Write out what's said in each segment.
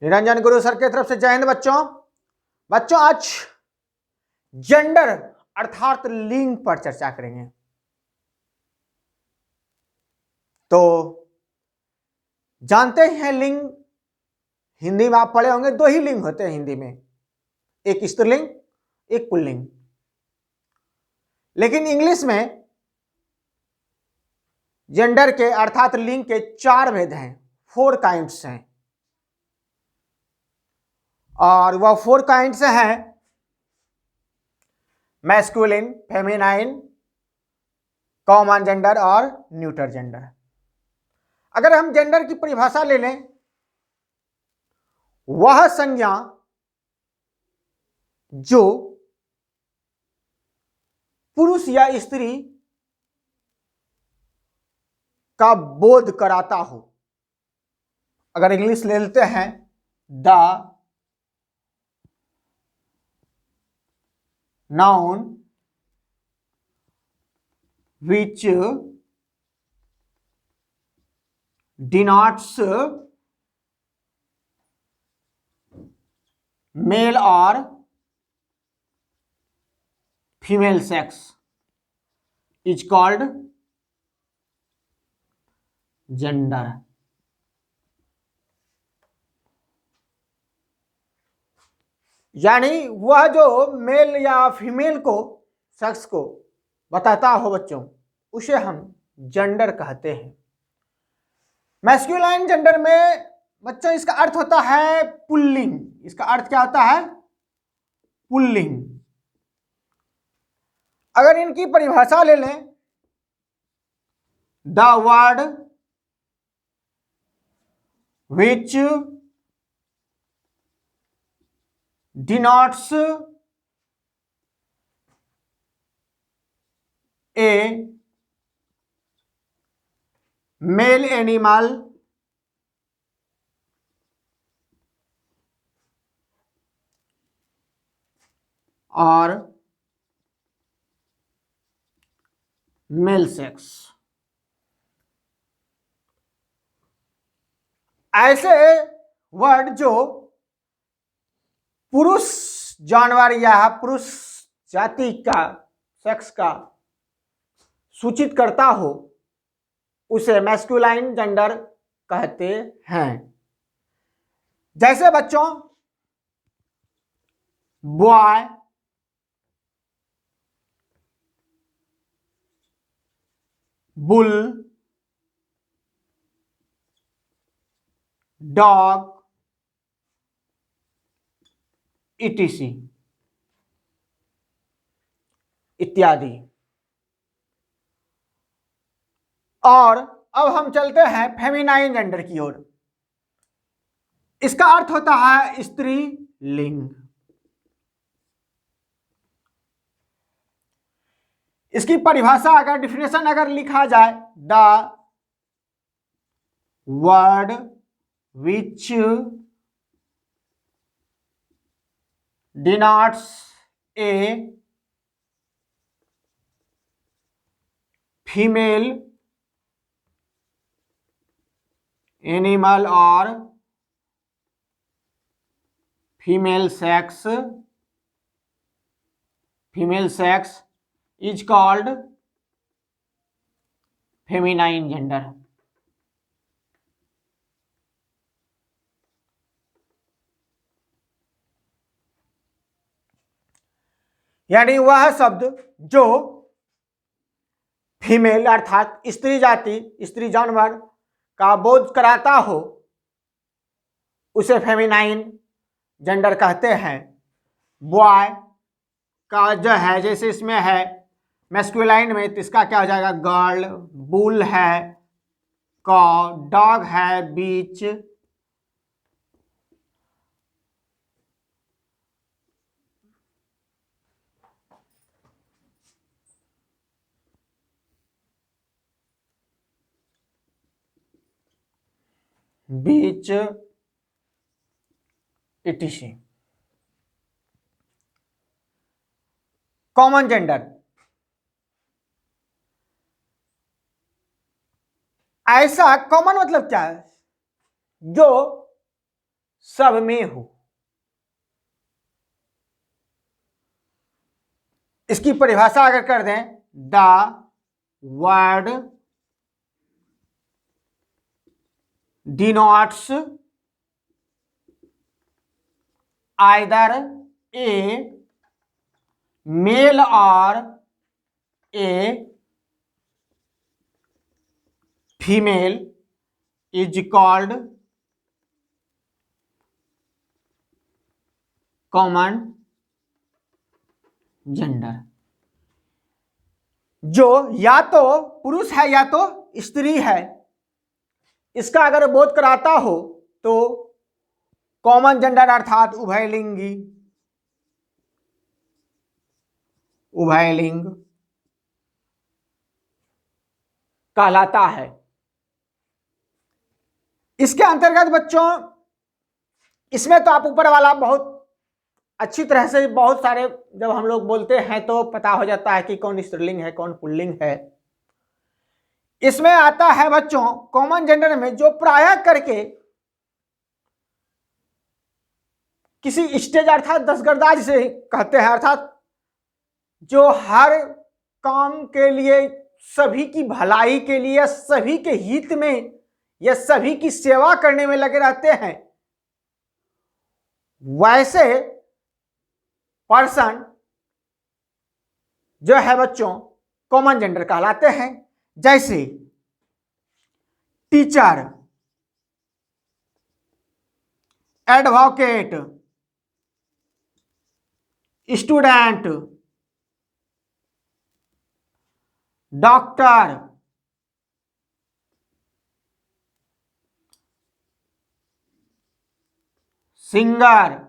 निरंजन गुरु sir की तरफ से जय हिंद बच्चों। बच्चों आज जेंडर अर्थात लिंग पर चर्चा करेंगे। तो जानते हैं लिंग हिंदी में आप पढ़े होंगे, दो ही लिंग होते हैं हिंदी में, एक स्त्रीलिंग एक पुल्लिंग। लेकिन इंग्लिश में जेंडर के अर्थात लिंग के 4 भेद हैं, 4 काइंड्स हैं। और वह 4 काइंड्स हैं मैस्कुलिन, फेमिनाइन, कॉमन जेंडर और न्यूटर जेंडर। अगर हम जेंडर की परिभाषा ले लें, वह संज्ञा जो पुरुष या स्त्री का बोध कराता हो। अगर इंग्लिश ले लेते हैं, the noun which denotes male or female sex is called gender। यानी वह जो मेल या फीमेल को, सेक्स को बताता हो बच्चों, उसे हम जेंडर कहते हैं। मैस्कुलाइन जेंडर में बच्चों इसका अर्थ होता है पुल्लिंग। इसका अर्थ क्या होता है? पुल्लिंग। अगर इनकी परिभाषा ले लें, the word which denotes a male animal or male sex। ऐसे वर्ड जो पुरुष जानवर या पुरुष जाति का, सेक्स का सूचित करता हो, उसे मैस्कुलाइन जेंडर कहते हैं। जैसे बच्चों बॉय, बुल, डॉग, etc इत्यादि। और अब हम चलते हैं फेमिनाइन जेंडर की ओर। इसका अर्थ होता है स्त्री लिंग। इसकी परिभाषा अगर डिफिनेशन अगर लिखा जाए, the word which denotes a female animal or female sex is called feminine gender। यानी वह शब्द जो फीमेल अर्थात स्त्री जाति, स्त्री जानवर का बोध कराता हो, उसे फेमिनाइन जेंडर कहते हैं। बॉय का जो है, जैसे इसमें है मैस्कुलाइन में, तो इसका क्या हो जाएगा? गर्ल। बुल है, कॉ, डॉग है, बीच, etc। कॉमन जेंडर, ऐसा कॉमन मतलब क्या है? जो सब में हो। इसकी परिभाषा अगर कर दें, the word denotes either a male और a female is called common gender. जो या तो पुरुष है या तो स्त्री है, इसका अगर बोध कराता हो तो कॉमन जेंडर अर्थात उभयलिंगी, उभयलिंग कहलाता है। इसके अंतर्गत बच्चों, इसमें तो आप ऊपर वाला बहुत अच्छी तरह से, बहुत सारे जब हम लोग बोलते हैं तो पता हो जाता है कि कौन स्त्रीलिंग है कौन पुल्लिंग है। इसमें आता है बच्चों कॉमन जेंडर में जो प्राय करके किसी स्टेज अर्थात दस्तगर्दा जिसे कहते हैं, अर्थात जो हर काम के लिए, सभी की भलाई के लिए, सभी के हित में या सभी की सेवा करने में लगे रहते हैं, वैसे पर्सन जो है बच्चों कॉमन जेंडर कहलाते हैं। जैसे teacher, advocate, student, doctor, singer,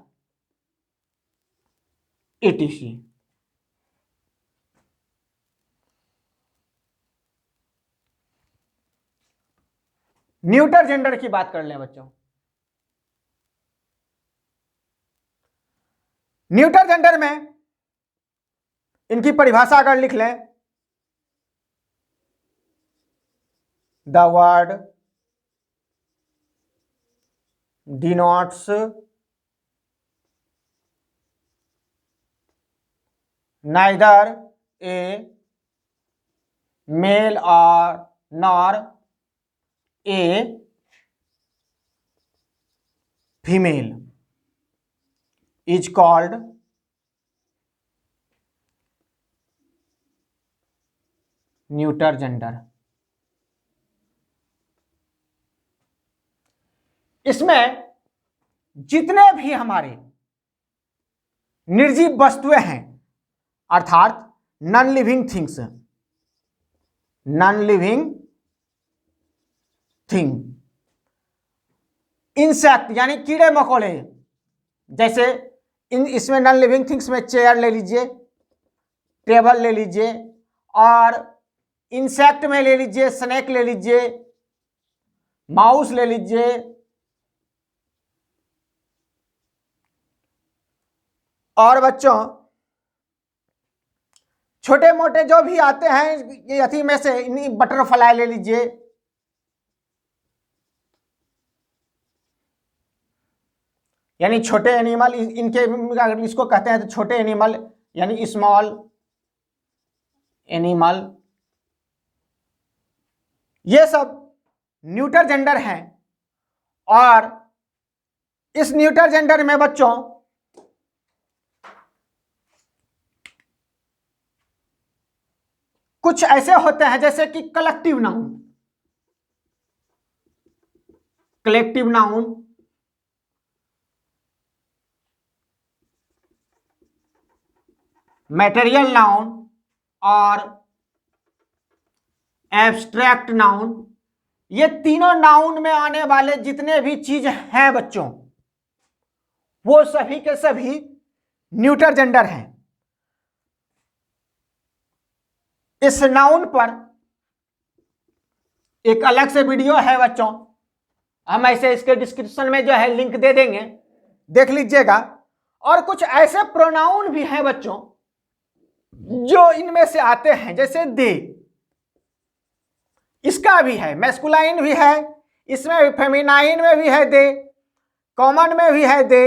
etc। Neuter gender की बात कर लें बच्चों। न्यूटर जेंडर में इनकी परिभाषा अगर लिख लें, the word denotes neither a male or nor a female is called neuter gender। इसमें जितने भी हमारे निर्जीव वस्तुएं हैं अर्थात non living things, non living thing, insect यानी कीड़े मकोड़े, जैसे इसमें नॉन लिविंग थिंग्स में चेयर ले लीजिए, टेबल ले लीजिए, और इंसेक्ट में ले लीजिए स्नेक ले लीजिए, माउस ले लीजिए, और बच्चों छोटे मोटे जो भी आते हैं ये अथी में से, इन्हीं बटरफ्लाई ले लीजिए, यानी छोटे एनिमल, इनके अगर इसको कहते हैं तो छोटे एनिमल यानी स्मॉल एनिमल, ये सब न्यूटर जेंडर हैं। और इस न्यूटर जेंडर में बच्चों कुछ ऐसे होते हैं जैसे कि collective noun, collective noun, material noun और एब्स्ट्रैक्ट नाउन। ये तीनों नाउन में आने वाले जितने भी चीज हैं बच्चों, वो सभी के सभी न्यूटर जेंडर हैं। इस नाउन पर एक अलग से वीडियो है बच्चों, हम ऐसे इसके डिस्क्रिप्शन में जो है लिंक दे देंगे, देख लीजिएगा। और कुछ ऐसे प्रोनाउन भी हैं बच्चों जो इनमें से आते हैं, जैसे दे, इसका भी है मैस्कुलाइन भी है, इसमें फेमिनाइन में भी है दे, कॉमन में भी है दे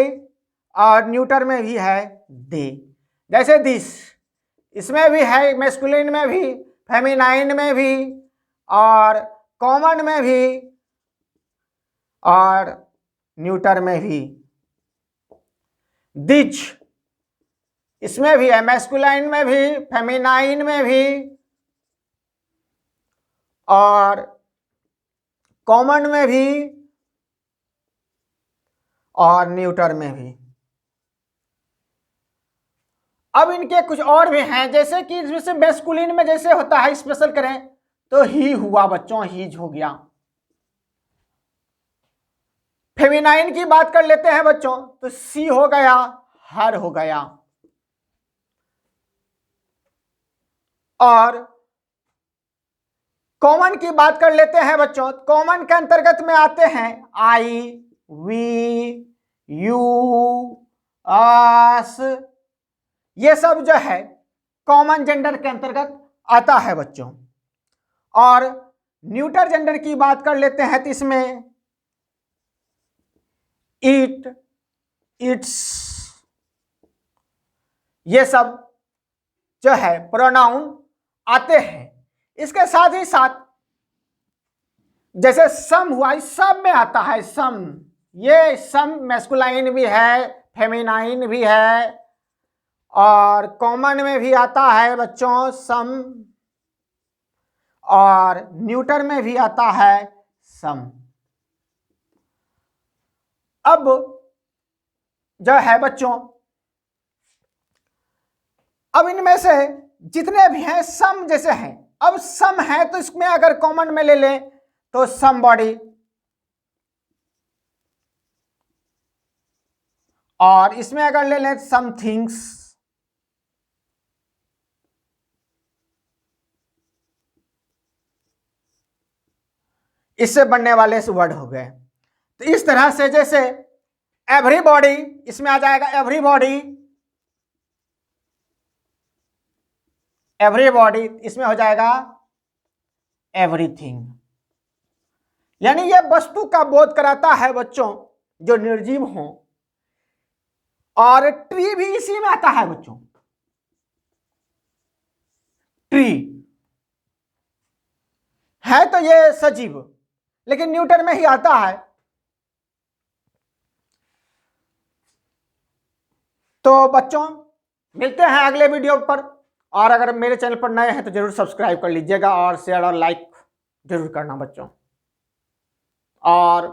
और न्यूटर में भी है दे। जैसे दिस, इसमें भी है, मैस्कुलिन में भी, फेमिनाइन में भी और कॉमन में भी और न्यूटर में भी। दिच, इसमें भी है, मैस्कुलाइन में भी, फेमिनाइन में भी और कॉमन में भी और न्यूटर में भी। अब इनके कुछ और भी हैं, जैसे कि इसमें से मैस्कुलिन में जैसे होता है, स्पेशल करें तो ही हुआ बच्चों, हीज हो गया। फेमिनाइन की बात कर लेते हैं बच्चों तो सी हो गया, हर हो गया। और कॉमन की बात कर लेते हैं बच्चों, कॉमन के अंतर्गत में आते हैं आई, वी, यू, आस, ये सब जो है कॉमन जेंडर के अंतर्गत आता है बच्चों। और न्यूटर जेंडर की बात कर लेते हैं तो इसमें इट, इट्स, ये सब जो है प्रोनाउन आते हैं। इसके साथ ही साथ जैसे सम हुआ, इस सब में आता है सम। ये सम मैस्कुलाइन भी है, फेमिनाइन भी है और कॉमन में भी आता है बच्चों सम और न्यूटर में भी आता है सम। अब जो है बच्चों, अब इनमें से जितने भी हैं सम जैसे हैं, अब सम है तो इसमें अगर कॉमन में ले लें तो समबॉडी, और इसमें अगर ले लें समथिंग्स, इससे बनने वाले वर्ड हो गए। तो इस तरह से जैसे एवरीबॉडी, इसमें आ जाएगा एवरीबॉडी, एवरीबॉडी, इसमें हो जाएगा एवरीथिंग। यानी यह वस्तु का बोध कराता है बच्चों जो निर्जीव हो। और ट्री भी इसी में आता है बच्चों, ट्री है तो ये सजीव, लेकिन न्यूटन में ही आता है। तो बच्चों मिलते हैं अगले वीडियो पर, और अगर मेरे चैनल पर नए हैं तो जरूर सब्सक्राइब कर लीजिएगा और शेयर और लाइक जरूर करना बच्चों। और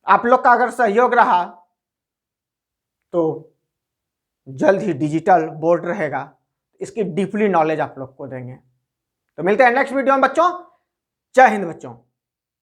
आप लोग का अगर सहयोग रहा तो जल्द ही डिजिटल बोर्ड रहेगा, इसकी डीपली नॉलेज आप लोग को देंगे। तो मिलते हैं नेक्स्ट वीडियो में बच्चों। जय हिंद बच्चों।